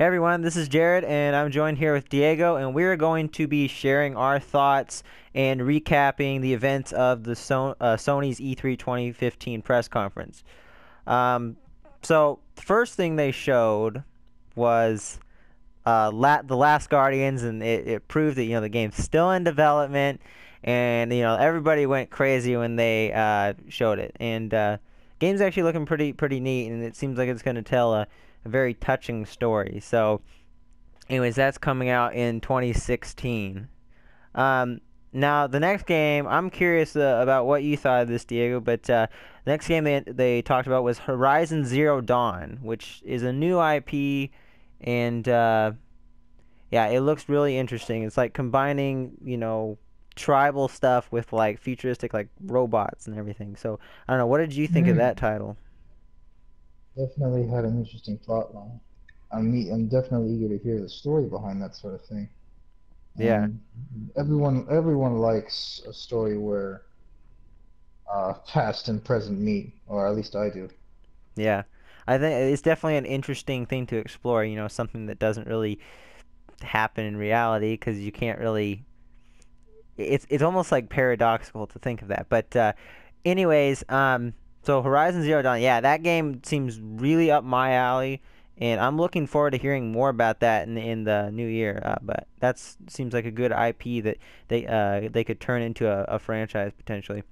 Hey everyone, this is Jared, and I'm joined here with Diego, and we're going to be sharing our thoughts and recapping the events of the Sony's E3 2015 press conference. Um, so, the first thing they showed was the Last Guardians, and it proved that the game's still in development, and everybody went crazy when they showed it. And game's actually looking pretty neat, and it seems like it's going to tell a very touching story. So, anyways, that's coming out in 2016. Um, Now, the next game, I'm curious about what you thought of this, Diego, but the next game they talked about was Horizon Zero Dawn, which is a new IP, and yeah, it looks really interesting. It's like combining, tribal stuff with like futuristic like robots and everything. So, I don't know, what did you think of that Hmm. title? Definitely had an interesting plot line. I'm definitely eager to hear the story behind that sort of thing. Yeah. Everyone likes a story where past and present meet, or at least I do. Yeah. I think it's definitely an interesting thing to explore, something that doesn't really happen in reality because you can't really it's almost like paradoxical to think of that. But anyways, so Horizon Zero Dawn, yeah, that game seems really up my alley, and I'm looking forward to hearing more about that in the new year. But that seems like a good IP that they could turn into a franchise potentially.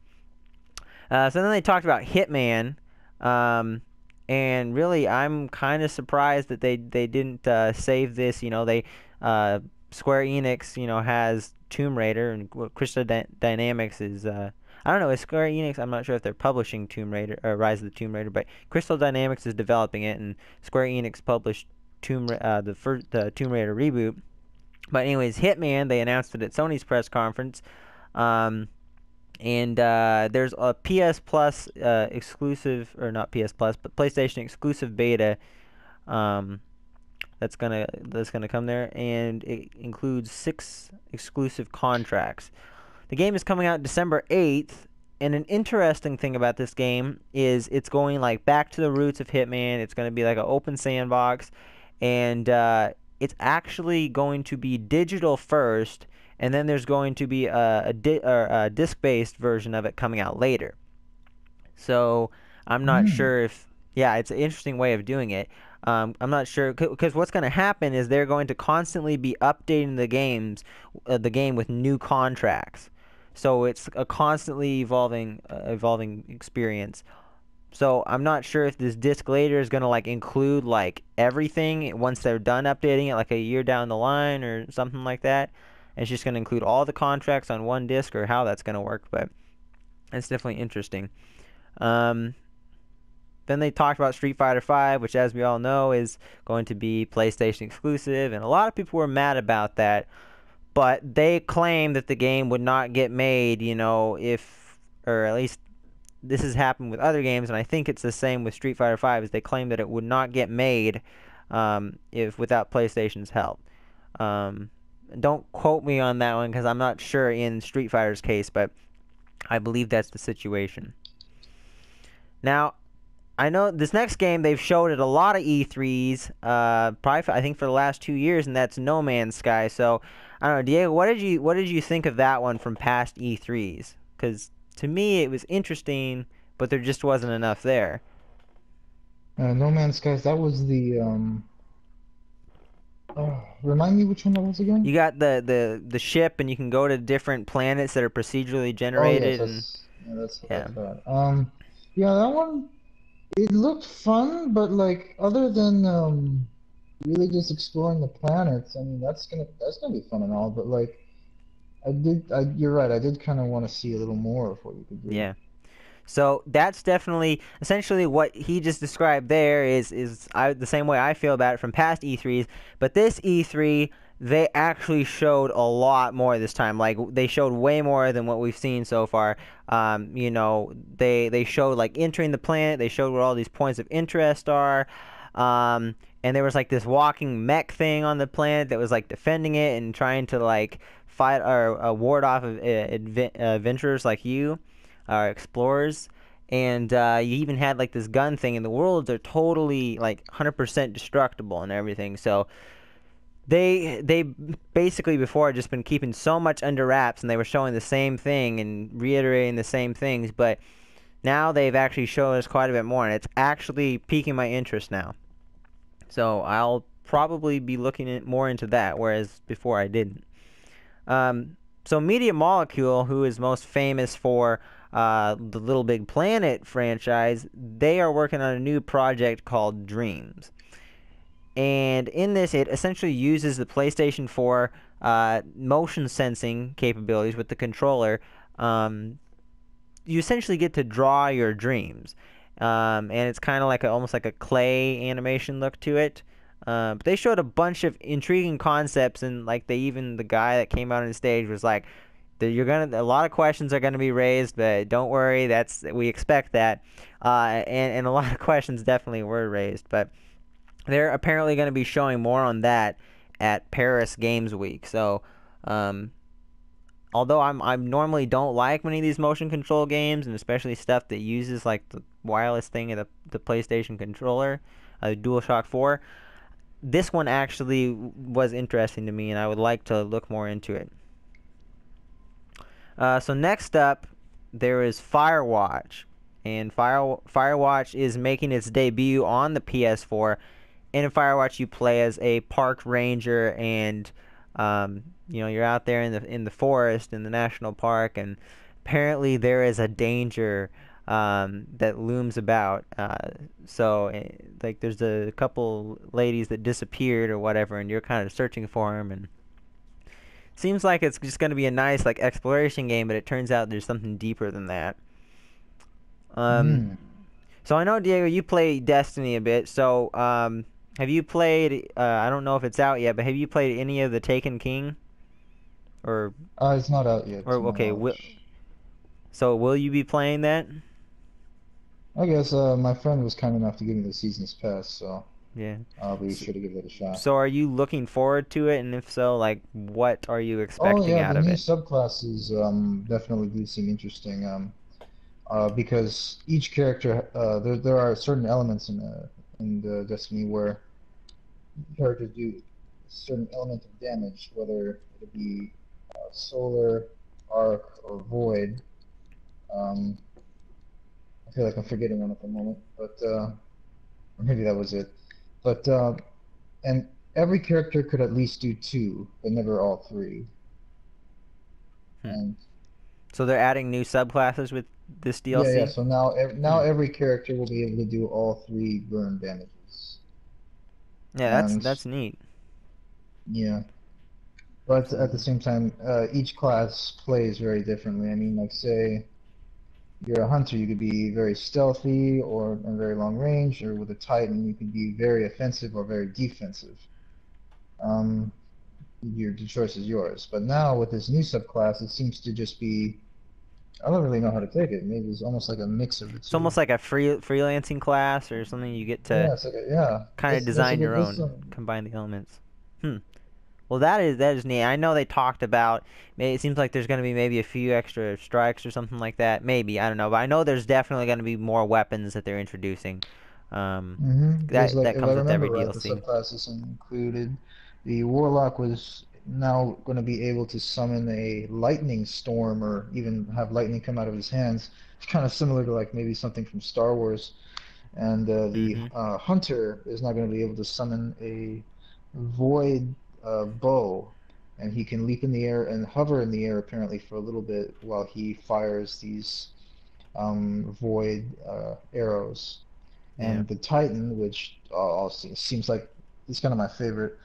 So then they talked about Hitman, um, and really, I'm kind of surprised that they didn't save this. They uh, Square Enix, has Tomb Raider, and Crystal Dynamics is. I don't know. Is Square Enix? I'm not sure if they're publishing Tomb Raider or Rise of the Tomb Raider, but Crystal Dynamics is developing it, and Square Enix published the Tomb Raider reboot. But anyways, Hitman, they announced it at Sony's press conference. Um, and there's a PS Plus exclusive, or not PS Plus, but PlayStation exclusive beta um, that's gonna come there, and it includes 6 exclusive contracts. The game is coming out December 8th, and an interesting thing about this game is it's going like back to the roots of Hitman. It's going to be like an open sandbox, and it's actually going to be digital first, and then there's going to be a disc-based version of it coming out later. So I'm not Hmm. sure if, yeah, it's an interesting way of doing it. I'm not sure because what's going to happen is they're going to constantly be updating the game with new contracts. So it's a constantly evolving experience. So I'm not sure if this disc later is going to like include like everything once they're done updating it, like a year down the line or something like that. And it's just going to include all the contracts on one disc or how that's going to work. But it's definitely interesting. Um, then they talked about Street Fighter V, which, as we all know, is going to be PlayStation exclusive, and a lot of people were mad about that. But they claimed that the game would not get made, if, or at least this has happened with other games, and I think it's the same with Street Fighter V. Is they claim that it would not get made if without PlayStation's help. Um, don't quote me on that one because I'm not sure in Street Fighter's case, but I believe that's the situation. Now, I know this next game they've showed at a lot of E3s, probably I think for the last 2 years, and that's No Man's Sky. So I don't know, Diego, what did you think of that one from past E3s? Because to me it was interesting, but there just wasn't enough there. No Man's Skies. That was the remind me which one that was again? You got the ship, and you can go to different planets that are procedurally Oh yes, generated, and that's what I yeah. thought. Yeah, that one. It looked fun, but like other than really just exploring the planets, I mean that's gonna be fun and all, but like you're right, I did kind of want to see a little more of what you could do. Yeah. So that's definitely essentially what he just described there the same way I feel about it from past E3s, but this E3 they actually showed a lot more this time. Like they showed way more than what we've seen so far. They showed like entering the planet. They showed where all these points of interest are. And there was like this walking mech thing on the planet that was like defending it and trying to like fight or ward off of adventurers like you, explorers, and you even had like this gun thing, and the worlds are totally like 100% destructible and everything. So they basically before had just been keeping so much under wraps, and they were showing the same thing and reiterating the same things, but now they've actually shown us quite a bit more, and it's actually piquing my interest now. So I'll probably be looking more into that, whereas before I didn't. So Media Molecule, who is most famous for the Little Big Planet franchise, they are working on a new project called Dreams. And in this, it essentially uses the PlayStation 4 motion sensing capabilities with the controller. You essentially get to draw your dreams. And it's kind of like almost like a clay animation look to it. But they showed a bunch of intriguing concepts, and like the guy that came out on stage was like, a lot of questions are gonna be raised, but don't worry, we expect that. And a lot of questions definitely were raised, but they're apparently going to be showing more on that at Paris Games Week. So, although I normally don't like many of these motion control games, and especially stuff that uses like the wireless thing of the PlayStation controller, DualShock 4, this one actually was interesting to me, and I would like to look more into it. So next up, there is Firewatch, and Firewatch is making its debut on the PS4. And in Firewatch, you play as a park ranger, and you're out there in the forest in the national park, and apparently there is a danger that looms about. Like there's a couple ladies that disappeared or whatever, and you're kind of searching for them, and seems like it's just going to be a nice like exploration game, but it turns out there's something deeper than that. Mm. So I know, Diego, you play Destiny a bit. So have you played? I don't know if it's out yet, but have you played any of the Taken King? Or It's not out yet, to my okay, knowledge. so will you be playing that? I guess my friend was kind enough to give me the season's pass, so Yeah. I'll be So, sure to give it a shot. so are you looking forward to it? And if so, like, what are you Oh expecting yeah, out the of new it? subclasses definitely do seem interesting. Because each character, there are certain elements in the Destiny where characters do a certain element of damage, whether it be solar, arc, or void. Um, I feel like I'm forgetting one at the moment, but or maybe that was it. But and every character could at least do two, but never all three. Hmm. And So they're adding new subclasses with this yeah. DLC? So now Hmm. every character will be able to do all three burn damages. Yeah, that's And that's neat. yeah, but at the So same time, each class plays very differently. I mean, like say you're a hunter, you could be very stealthy or in very long range, or with a Titan, you could be very offensive or very defensive. Um, the choice is yours. But now with this new subclass, it seems to just be I don't really know how to take it. Maybe it's almost like a mix of the it's two. almost like a freelancing class or something. You get to Yeah, it's like yeah. kind of That's a design good. your That's own, combine the elements. Hmm. Well, that is neat. I know they talked about. It seems like there's going to be maybe a few extra strikes or something like that. Maybe, I don't know, but I know there's definitely going to be more weapons that they're introducing. There's That if I comes with remember every right, the DLC. subclasses included the warlock was now going to be able to summon a lightning storm or even have lightning come out of his hands. It's kind of similar to like maybe something from Star Wars. And the Mm-hmm. hunter is now going to be able to summon a void bow, and he can leap in the air and hover in the air apparently for a little bit while he fires these void arrows. Yeah. And the Titan, which also seems like it's kind of my favorite.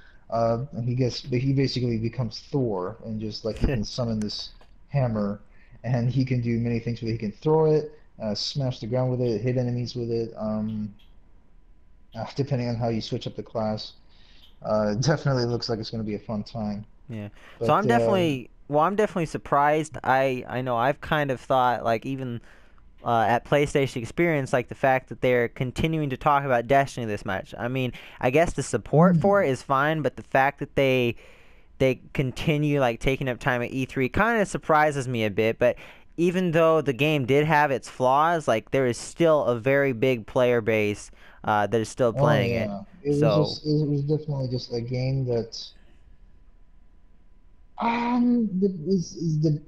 He basically becomes Thor, and just like he can summon this hammer, and he can do many things with it. He can throw it, smash the ground with it, hit enemies with it. Depending on how you switch up the class, it definitely looks like it's going to be a fun time. Yeah. So But I'm definitely surprised. I know I've kind of thought like even at PlayStation Experience, like the fact that they're continuing to talk about Destiny this much. I mean, I guess the support for mm, it is fine, but the fact that they continue like taking up time at E3 kind of surprises me a bit. But even though the game did have its flaws, like there is still a very big player base that is still Oh playing it. yeah, So it was definitely just a game that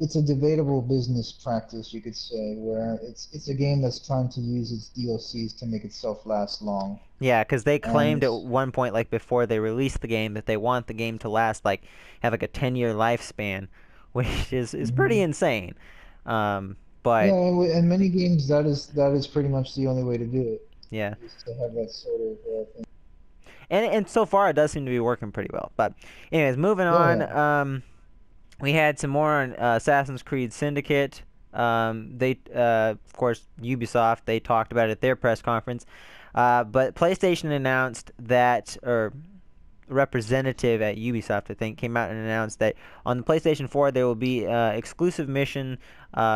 it's a debatable business practice, you could say, where it's a game that's trying to use its DLCs to make itself last long. yeah, because they claimed And at one point, like before they released the game, that they want the game to last like have like a 10-year lifespan, which is pretty mhm. insane. Um, Yeah, but and many games that is pretty much the only way to do it, yeah, is to have that sort of thing. and so far it does seem to be working pretty well. But anyways, moving Oh on. yeah. We had some more on Assassin's Creed Syndicate. Of course, Ubisoft. They talked about it at their press conference. But PlayStation announced that, or representative at Ubisoft, I think, came out and announced that on the PlayStation 4 there will be exclusive mission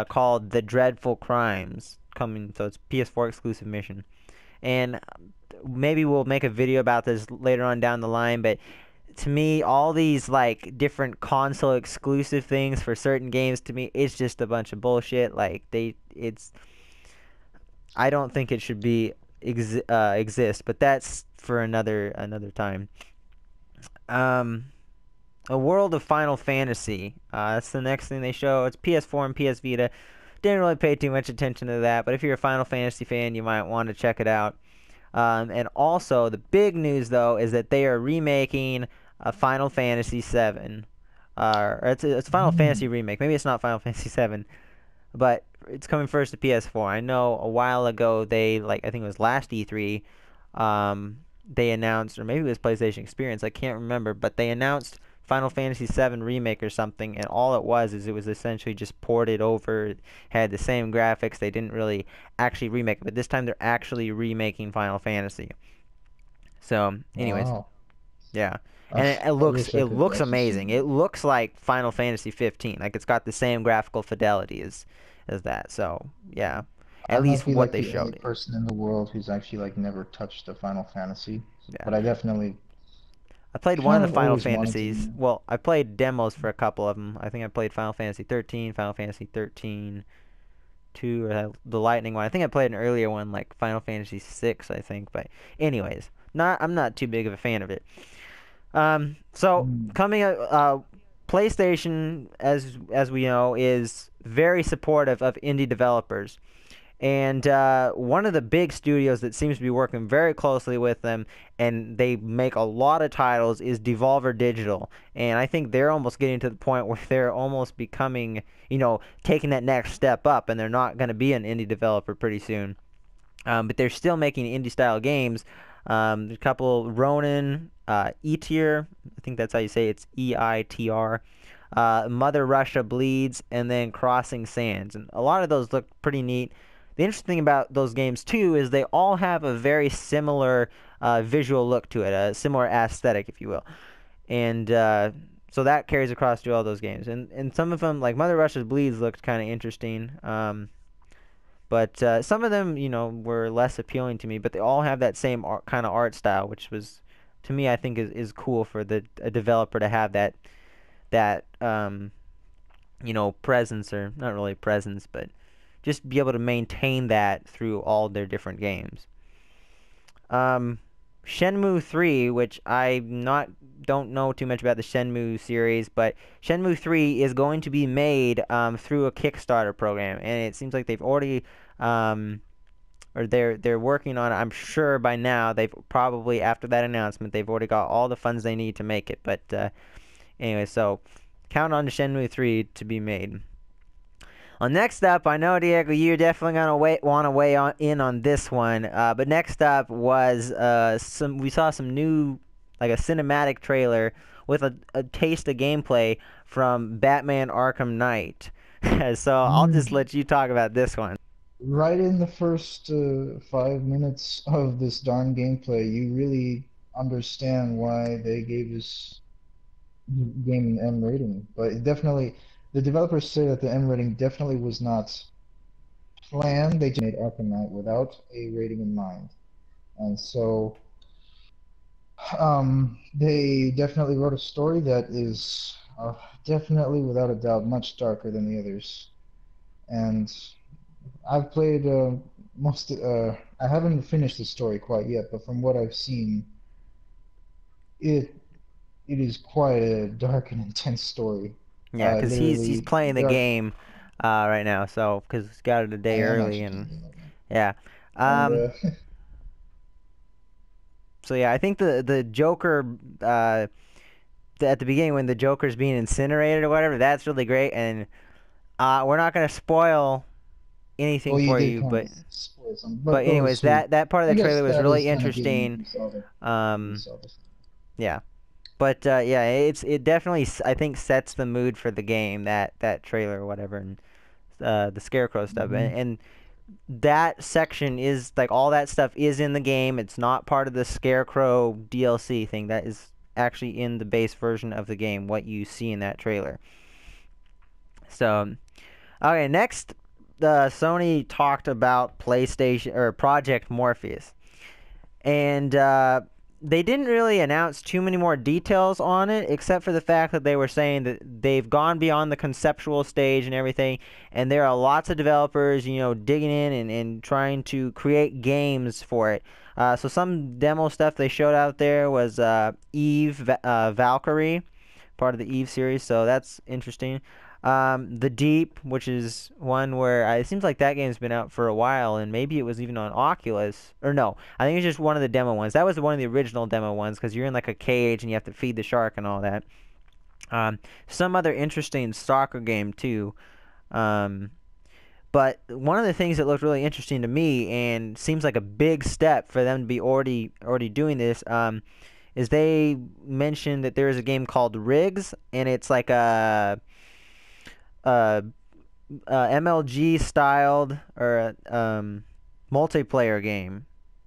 called The Dreadful Crimes coming. So it's PS4 exclusive mission, and maybe we'll make a video about this later on down the line. But to me, all these like different console exclusive things for certain games, to me, it's just a bunch of bullshit. Like I don't think it should be exist, but that's for another time. Um, a World of Final Fantasy. That's the next thing they show. It's PS4 and PS Vita. Didn't really pay too much attention to that, but if you're a Final Fantasy fan, you might want to check it out. And also, the big news though is that they are remaking Final Fantasy VII. Or it's a Final Fantasy Mm. remake. Maybe it's not Final Fantasy VII, but it's coming first to PS4. I know a while ago they I think it was last E3, they announced, or maybe it was PlayStation Experience, I can't remember, but they announced Final Fantasy VII remake or something, and all it was is it was essentially just ported over. It had the same graphics. They didn't really actually remake it, but this time they're actually remaking Final Fantasy. So, anyways, Wow. yeah, I, and it, it I looks wish I it could looks actually see amazing. that. It looks like Final Fantasy 15. Like it's got the same graphical fidelity as that. So yeah, I at least might be what like they the only showed it. person in the world who's actually like never touched a Final Fantasy, Yeah, but I definitely I played one of kind the of Final always wanted Fantasies. to. Well, I played demos for a couple of them. I think I played Final Fantasy 13, Final Fantasy 13 2, or the Lightning one. I think I played an earlier one like Final Fantasy 6, I think. But anyways, I'm not too big of a fan of it. So Mm. coming up, PlayStation, as we know, is very supportive of indie developers. And one of the big studios that seems to be working very closely with them, and they make a lot of titles, is Devolver Digital. And I think they're almost getting to the point where they're almost becoming, taking that next step up, and they're not going to be an indie developer pretty soon. But they're still making indie-style games. There's a couple, Ronin, E-Tier, I think that's how you say it. It's EITR. Mother Russia Bleeds, and then Crossing Sands. And a lot of those look pretty neat. The interesting thing about those games too is they all have a very similar visual look to it, a similar aesthetic, if you will, and so that carries across to all those games. And some of them, like Mother Russia's Bleeds, looked kind of interesting, but some of them, were less appealing to me. But they all have that same kind of art style, which was, to me, I think is cool for a developer to have that presence, or not really presence, but just be able to maintain that through all their different games. Um, Shenmue 3, which I not don't know too much about the Shenmue series, but Shenmue 3 is going to be made through a Kickstarter program, and it seems like they've already or they're working on it. I'm sure by now they've probably, after that announcement, they've already got all the funds they need to make it. But anyway, so count on the Shenmue 3 to be made. Well, next up, I know, Diego, you're definitely gonna want to weigh in on this one. But next up was we saw some new, like a cinematic trailer with a taste of gameplay from Batman Arkham Knight. So I'll just Mm. let you talk about this one. Right in the first 5 minutes of this darn gameplay, you really understand why they gave this game an M rating. But it definitely, the developers say that the M rating definitely was not planned. They just made Arkham Knight without a rating in mind. And so they definitely wrote a story that is definitely, without a doubt, much darker than the others. and I've played most. I haven't finished the story quite yet, but from what I've seen, it it is quite a dark and intense story. Yeah, because he's Literally, playing the there are, game right now, so because he got it a I day am early, actually playing and the game right now, yeah. and So yeah, I think the Joker at the beginning when the Joker's being incinerated or whatever, that's really great, and we're not gonna spoil anything well, you for did you, kind but of spoil some, but but anyways, those who, that part of I the guess trailer was that really is kind of given if interesting. you saw the if you Um, saw this. yeah. But yeah, it definitely I think sets the mood for the game that trailer or whatever and the scarecrow stuff Hmm. and that section is like all that stuff is in the game. It's not part of the scarecrow DLC thing. That is actually in the base version of the game. What you see in that trailer. So okay, next, Sony talked about PlayStation or Project Morpheus and they didn't really announce too many more details on it, except for the fact that they were saying that they've gone beyond the conceptual stage and everything, and there are lots of developers, digging in and trying to create games for it. So some demo stuff they showed out there was Valkyrie, part of the Eve series, so that's interesting. The Deep, which is one where it seems like that game's been out for a while, and maybe it was even on Oculus. Or no, I think it's just one of the demo ones. That was one of the original demo ones because you're in like a cage and you have to feed the shark and all that. Some other interesting soccer game too. Um, but one of the things that looked really interesting to me and seems like a big step for them to be already doing this is they mentioned that there is a game called Rigs, and it's like a MLG styled or multiplayer game,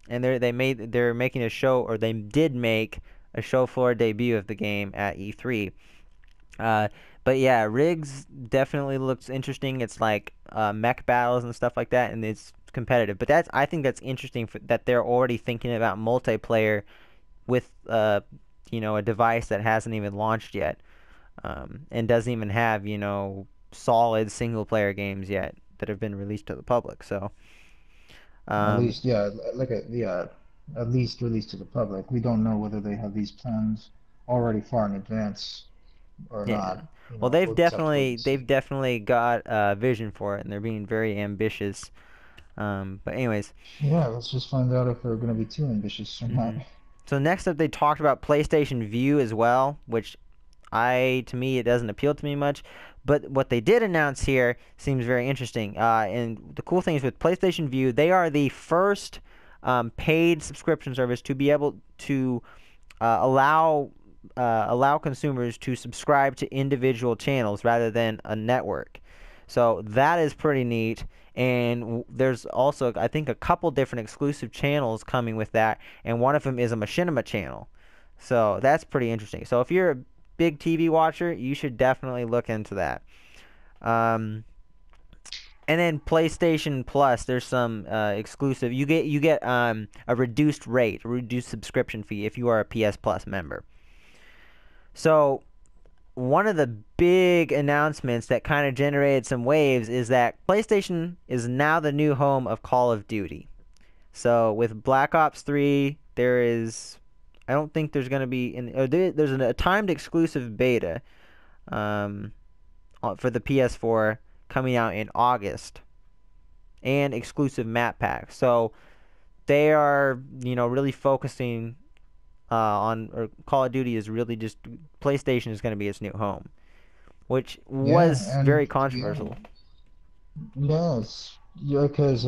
and they're making a show or they did make a show floor debut of the game at E3. Uh, but yeah, Rigs definitely looks interesting. It's like mech battles and stuff like that, and it's competitive. But I think that's interesting that they're already thinking about multiplayer with a device that hasn't even launched yet, and doesn't even have solid single player games yet that have been released to the public. So At um, least, yeah, yeah, at least released to the public. We don't know whether they have these plans already far in advance or yeah, not. well We'll just have to wait and they've see. definitely got a vision for it, and they're being very ambitious. But anyways, Yeah, let's just find out if they're going to be too ambitious or not. hmm so next up they talked about PlayStation View as well, which to me it doesn't appeal to me much. But what they did announce here seems very interesting. And the cool thing is with PlayStation View, they are the first paid subscription service to be able to allow consumers to subscribe to individual channels rather than a network. So that is pretty neat. And there's also, I think, a couple different exclusive channels coming with that, and one of them is a Machinima channel. So that's pretty interesting. So if you're a big TV watcher, you should definitely look into that. Um, and then PlayStation Plus, there's some exclusive. You get a reduced rate, a reduced subscription fee if you are a PS Plus member. So one of the big announcements that kind of generated some waves is that PlayStation is now the new home of Call of Duty. So with Black Ops 3, I don't think there's going to be there's a timed exclusive beta um, for the PS4 coming out in August and exclusive map packs. So they are, really focusing on or Call of Duty is really just PlayStation is going to be its new home, which Yeah, was and very to be honest, controversial. yes, yeah, because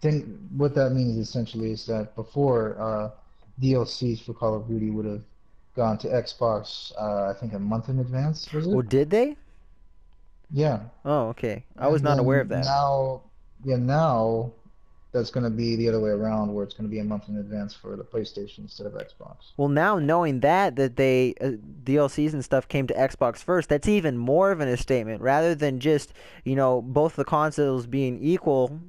think what that means essentially is that before DLCs for Call of Duty would have gone to Xbox, I think a month in advance, was Well, it? did they? Yeah, Oh, okay. I was and not aware of then that. now that's going to be the other way around, where it's going to be a month in advance for the PlayStation instead of Xbox. Well, now knowing that they DLCs and stuff came to Xbox first, that's even more of an statement rather than just both the consoles being equal,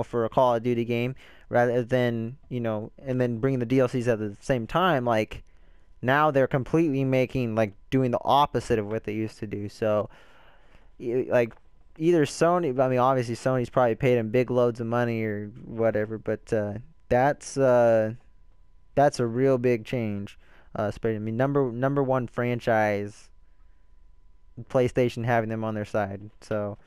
for a Call of Duty game, rather than and then bringing the DLCs at the same time. Like now they're completely making like doing the opposite of what they used to do. So like either Sony. I mean, obviously Sony's probably paid him big loads of money or whatever, but that's uh, that's a real big change. I mean, number one franchise, PlayStation having them on their side. So,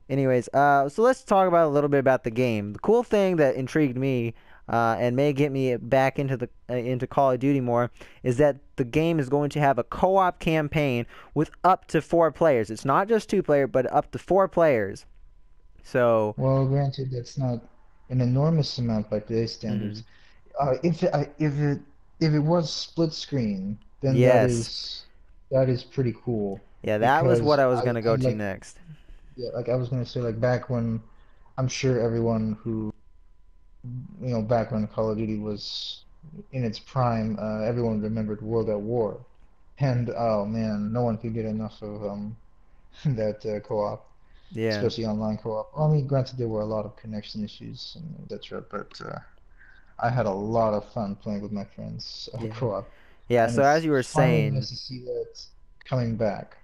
anyways, so let's talk about a little bit about the game. The cool thing that intrigued me, and may get me back into the into Call of Duty more, is that the game is going to have a co-op campaign with up to 4 players. It's not just 2 player, but up to 4 players. So, Well, granted, that's not an enormous amount by today's mhm. standards. If it was split screen, then Yes, that is pretty cool yeah, that was what because I was gonna I go to like next. yeah, like I was gonna say like back when I'm sure everyone who back when Call of Duty was in its prime, everyone remembered World at War, and oh man, no one could get enough of that co-op, Yeah, especially online co-op. I mean, granted, there were a lot of connection issues and etc., but I had a lot of fun playing with my friends yeah, co-op, yeah. and So as it's you were finally nice saying, to see that coming back.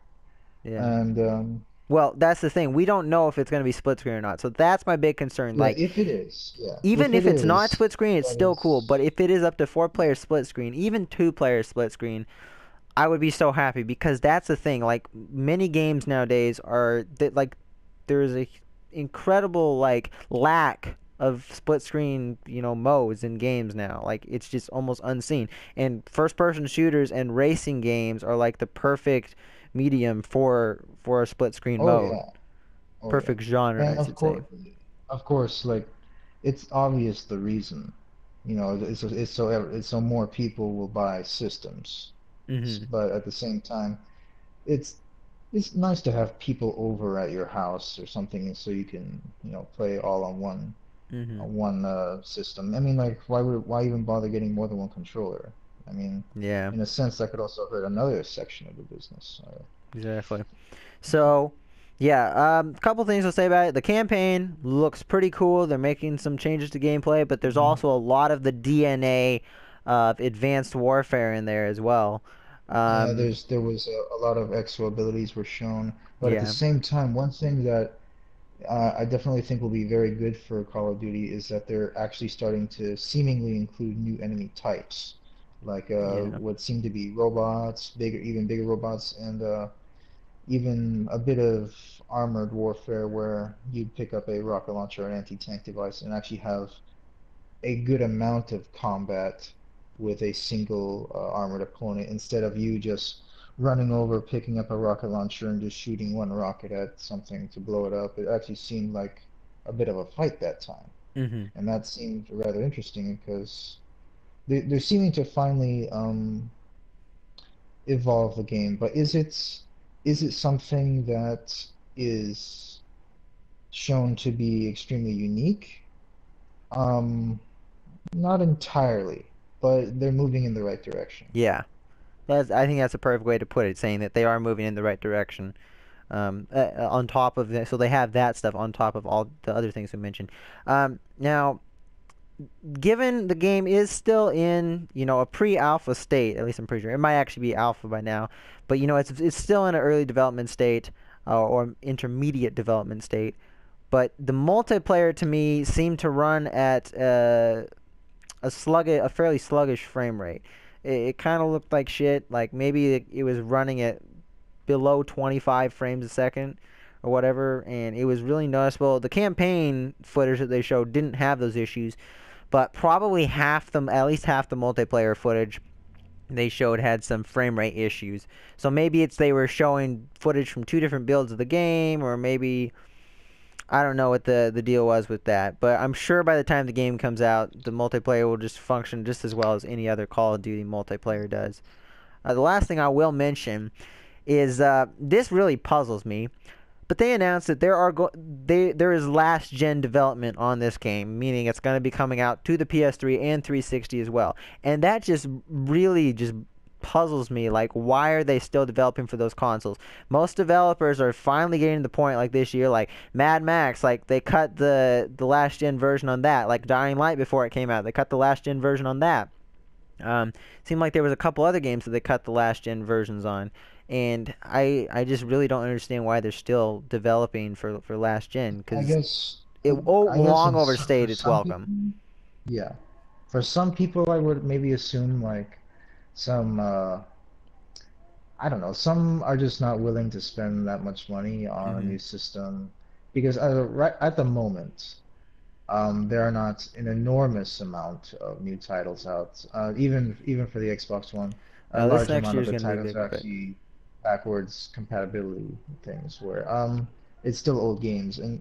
yeah. And Well, that's the thing. We don't know if it's gonna be split screen or not. So that's my big concern. yeah, Like, if it is, yeah, even if it if it's not is, split screen, it's that still cool. But is, if it is up to 4 player split screen, even 2 player split screen, I would be so happy because that's the thing. Like many games nowadays are that like there's a incredible like lack of split screen, modes in games now. Like it's just almost unseen. And first person shooters and racing games are like the perfect medium for a split screen oh mode. yeah, oh yeah, Perfect genre, I and should say. of course, like it's obvious the reason. It's so more people will buy systems, Mhm. but at the same time, it's it's nice to have people over at your house or something, so you can play all Mhm. on one system. I mean, like why even bother getting more than one controller? I mean, Yeah, in a sense, that could also hurt another section of the business. exactly. So, yeah, a couple things to say about it. The campaign looks pretty cool. They're making some changes to gameplay, but there's Mhm. also a lot of the DNA of Advanced Warfare in there as well. Yeah, Um, there was a lot of exo abilities were shown, but at the yeah, same time, one thing that I definitely think will be very good for Call of Duty is that they're actually starting to seemingly include new enemy types, like yeah. what seem to be robots, even bigger robots, and even a bit of armored warfare where you pick up a rocket launcher or an anti-tank device and actually have a good amount of combat with a single armored opponent instead of you just running over, picking up a rocket launcher and just shooting one rocket at something to blow it up. It actually seemed like a bit of a fight that time. Hmm. And that seemed rather interesting because they're seeming to finally evolve the game. But is it something that is shown to be extremely unique? Um, Not entirely, but they're moving in the right direction. Yeah. I think that's a perfect way to put it, saying that they are moving in the right direction. On top of that, so they have that stuff on top of all the other things we mentioned. Now, given the game is still in, a pre-alpha state, at least I'm pretty sure it might actually be alpha by now, but it's still in an early development state or intermediate development state. But the multiplayer to me seemed to run at a fairly sluggish frame rate. It kind of looked like shit. Like maybe it was running at below 25 frames a second or whatever, and it was really noticeable. The campaign footage that they showed didn't have those issues, but probably at least half the multiplayer footage they showed had some frame rate issues. So maybe they were showing footage from 2 different builds of the game, or maybe I don't know what the deal was with that. But I'm sure by the time the game comes out, the multiplayer will just function just as well as any other Call of Duty multiplayer does. The last thing I will mention is this really puzzles me. But they announced that there is last gen development on this game, meaning it's going to be coming out to the PS3 and 360 as well. And that just really just puzzles me. Like, why are they still developing for those consoles? Most developers are finally getting to the point, like this year, like Mad Max, like they cut the last gen version on that. Like Dying Light before it came out, they cut the last gen version on that. Um, Seemed like there was a couple other games that they cut the last gen versions on, and I just really don't understand why they're still developing for last gen I because guess it I guess long for overstayed its some welcome. people, yeah. For some people, I would maybe assume like some I don't know. Some are just not willing to spend that much money on a Hmm. new system because right at the moment, there are not an enormous amount of new titles out. Even for the Xbox One, a No, this large next amount year of is the gonna be titles big, are but actually backwards compatibility things where it's still old games. And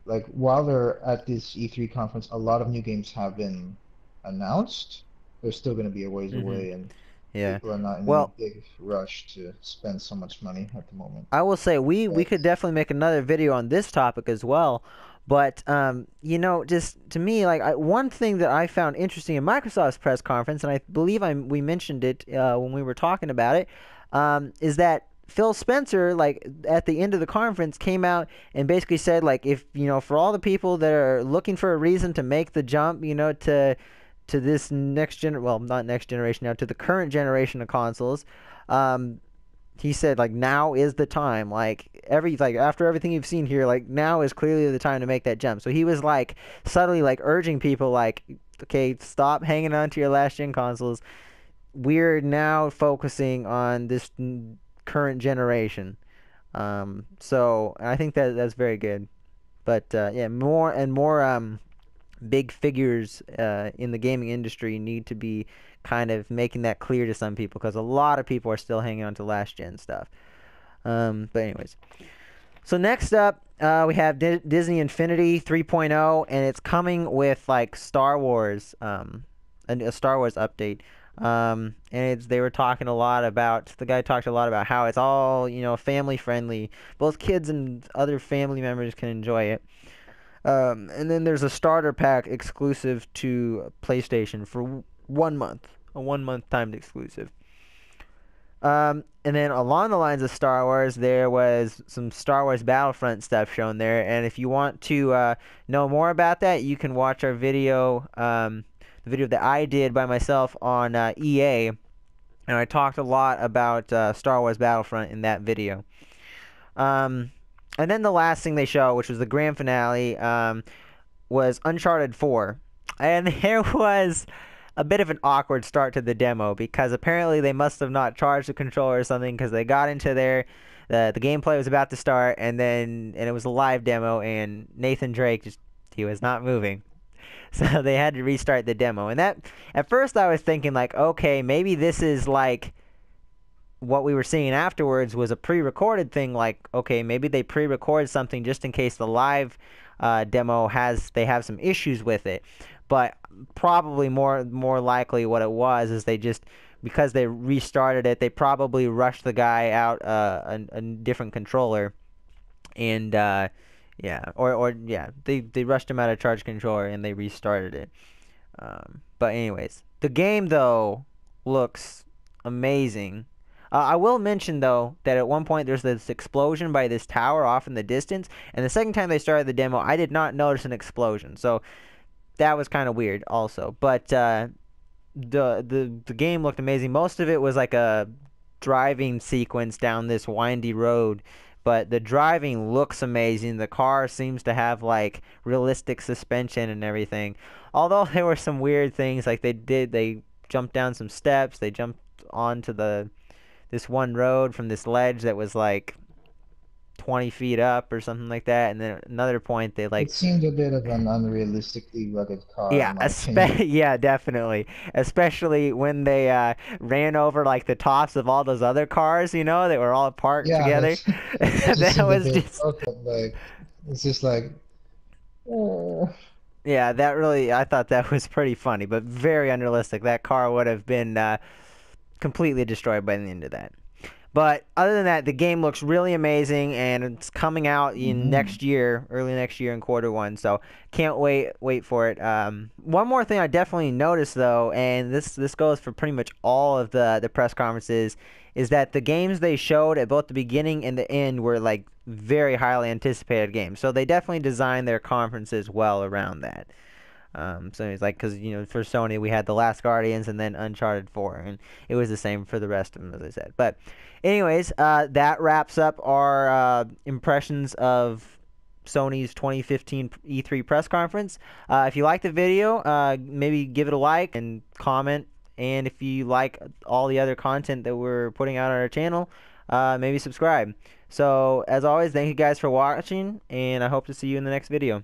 like while they're at this E3 conference, a lot of new games have been announced. They're still going to be a ways hmm, away, and yeah. people are not in any Well, big rush to spend so much money at the moment. I will say we But could definitely make another video on this topic as well. But just to me, like one thing that I found interesting in Microsoft's press conference, and I believe we mentioned it when we were talking about it, is that Phil Spencer, like at the end of the conference, came out and basically said, like, if for all the people that are looking for a reason to make the jump, to this well, not next generation now, to the current generation of consoles. Um, he said like now is the time, like after everything you've seen here, like now is clearly the time to make that jump. So he was like subtly like urging people like, okay, stop hanging on to your last gen consoles. We're now focusing on this current generation. So I think that that's very good. But yeah, more and more big figures in the gaming industry need to be kind of making that clear to some people because a lot of people are still hanging on to last gen stuff. But anyways, so next up, we have Disney Infinity 3.0, and it's coming with like Star Wars, a Star Wars update. And they were talking a lot about the guy talked a lot about how it's all family friendly. Both kids and other family members can enjoy it. And then there's a starter pack exclusive to PlayStation for 1 month, a 1 month timed exclusive. And then along the lines of Star Wars, there was some Star Wars Battlefront stuff shown there. And if you want to know more about that, you can watch our video, the video that I did by myself on EA. And I talked a lot about Star Wars Battlefront in that video. Um, and then the last thing they showed, which was the grand finale, was Uncharted 4. And there was a bit of an awkward start to the demo because apparently they must have not charged the controller or something because they got into there, the gameplay was about to start, and it was a live demo, and Nathan Drake he was not moving. So they had to restart the demo. And that at first I was thinking like, okay, maybe this is like what we were seeing afterwards was a pre-recorded thing, like, okay, maybe they pre-record something just in case the live demo they have some issues with it. But probably more likely what it was is they just, because they restarted it, they probably rushed the guy out a different controller, and yeah, or yeah, they rushed him out a charge controller and they restarted it. But anyways, the game though looks amazing. I will mention though that at one point there's this explosion by this tower off in the distance, and the second time they started the demo, I did not notice an explosion, so that was kind of weird also. But the game looked amazing. Most of it was like a driving sequence down this windy road, but the driving looks amazing. The car seems to have like realistic suspension and everything. Although there were some weird things, like they jumped down some steps, they jumped onto this one road from this ledge that was like 20 feet up or something like that, and then at another point they it like, seemed a bit of an unrealistically rugged car, yeah, in my opinion. yeah, definitely. Especially when they ran over like the tops of all those other cars, that were all parked Yeah, together. that just That seemed a was bit just, okay, like it's just like uh, yeah, that really, I thought that was pretty funny, but very unrealistic. That car would have been completely destroyed by the end of that. But other than that, the game looks really amazing, and it's coming out in mhm. next year, early next year in quarter 1. So can't wait for it. One more thing I definitely noticed though, and this goes for pretty much all of the press conferences, is that the games they showed at both the beginning and the end were like very highly anticipated games. So they definitely designed their conferences well around that. So it's like, because for Sony we had The Last Guardians and then Uncharted 4, and it was the same for the rest of them, as I said. But anyways, that wraps up our impressions of Sony's 2015 E3 press conference. If you like the video, maybe give it a like and comment. And if you like all the other content that we're putting out on our channel, maybe subscribe. So as always, thank you guys for watching, and I hope to see you in the next video.